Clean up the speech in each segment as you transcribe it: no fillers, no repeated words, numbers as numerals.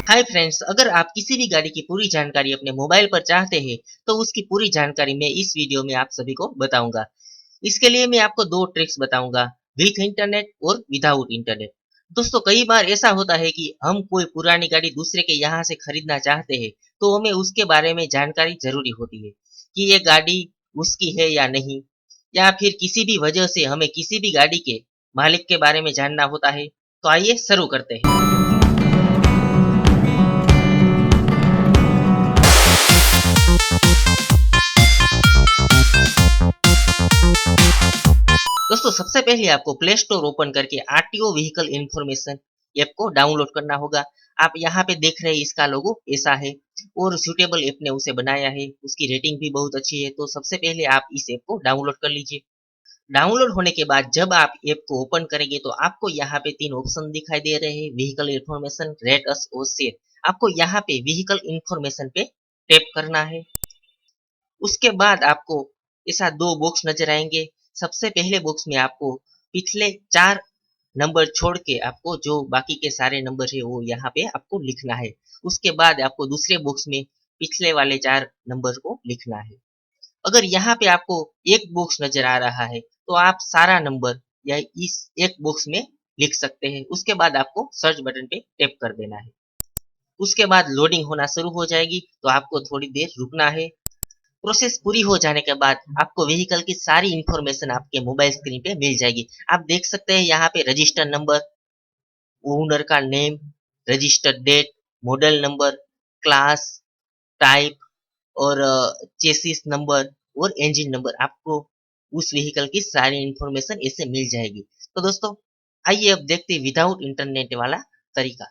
Hi friends, अगर आप किसी भी गाड़ी की पूरी जानकारी अपने मोबाइल पर चाहते हैं तो उसकी पूरी जानकारी मैं इस वीडियो में आप सभी को बताऊंगा। इसके लिए मैं आपको दो ट्रिक्स बताऊंगा, विथ इंटरनेट और विदाउट इंटरनेट। दोस्तों, कई बार ऐसा होता है कि हम कोई पुरानी गाड़ी दूसरे के यहाँ से खरीदना चाहते हैं तो हमें उसके बारे में जानकारी जरूरी होती है कि ये गाड़ी उसकी है या नहीं, या फिर किसी भी वजह से हमें किसी भी गाड़ी के मालिक के बारे में जानना होता है। तो आइए शुरू करते हैं। दोस्तों, सबसे पहले आपको प्ले स्टोर ओपन करके आरटीओ व्हीकल इंफॉर्मेशन ऐप को डाउनलोड करना होगा। आप यहाँ पे देख रहे हैं, इसका लोगो ऐसा है और सुटेबल ऐप ने उसे बनाया है। उसकी रेटिंग भी बहुत अच्छी है। तो सबसे पहले आप इस ऐप को डाउनलोड कर लीजिए। डाउनलोड होने के बाद जब आप ऐप को ओपन करेंगे तो आपको यहाँ पे तीन ऑप्शन दिखाई दे रहे हैं, व्हीकल इंफॉर्मेशन, रेट अस और शेयर। आपको यहाँ पे व्हीकल इंफॉर्मेशन पे टैप करना है। उसके बाद आपको ऐसा दो बॉक्स नजर आएंगे। सबसे पहले बॉक्स में आपको पिछले 4 नंबर छोड़ के आपको जो बाकी के सारे नंबर है वो यहाँ पे आपको लिखना है। उसके बाद आपको दूसरे बॉक्स में पिछले वाले 4 नंबर को लिखना है। अगर यहाँ पे आपको एक बॉक्स नजर आ रहा है तो आप सारा नंबर या इस एक बॉक्स में लिख सकते हैं। उसके बाद आपको सर्च बटन पे टैप कर देना है। उसके बाद लोडिंग होना शुरू हो जाएगी, तो आपको थोड़ी देर रुकना है। प्रोसेस पूरी हो जाने के बाद आपको व्हीकल की सारी इंफॉर्मेशन आपके मोबाइल स्क्रीन पे मिल जाएगी। आप देख सकते हैं यहाँ पे रजिस्टर नंबर, ओनर का name, registered date, model number, class, type और चेसिस नंबर और इंजन नंबर। आपको उस व्हीकल की सारी इंफॉर्मेशन इससे मिल जाएगी। तो दोस्तों, आइए अब देखते हैं विदाउट इंटरनेट वाला तरीका।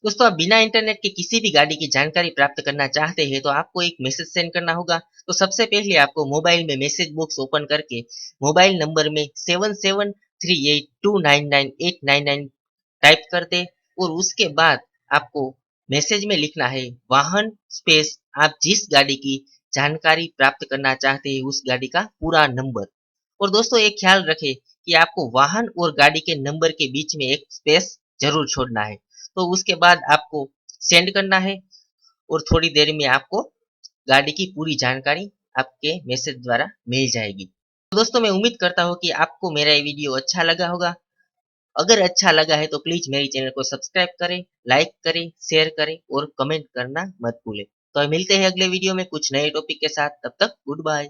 दोस्तों, आप बिना इंटरनेट के किसी भी गाड़ी की जानकारी प्राप्त करना चाहते हैं तो आपको एक मैसेज सेंड करना होगा। तो सबसे पहले आपको मोबाइल में मैसेज बॉक्स ओपन करके मोबाइल नंबर में 7738299899 टाइप कर दे और उसके बाद आपको मैसेज में लिखना है वाहन स्पेस आप जिस गाड़ी की जानकारी प्राप्त करना चाहते हैं उस गाड़ी का पूरा नंबर। और दोस्तों, एक ख्याल रखें कि आपको वाहन और गाड़ी के नंबर के बीच में एक स्पेस जरूर छोड़ना है। तो उसके बाद आपको सेंड करना है और थोड़ी देर में आपको गाड़ी की पूरी जानकारी आपके मैसेज द्वारा मिल जाएगी। तो दोस्तों, मैं उम्मीद करता हूँ कि आपको मेरा ये वीडियो अच्छा लगा होगा। अगर अच्छा लगा है तो प्लीज मेरे चैनल को सब्सक्राइब करें, लाइक करें, शेयर करें और कमेंट करना मत भूलें। तो मिलते हैं अगले वीडियो में कुछ नए टॉपिक के साथ। तब तक गुड बाय।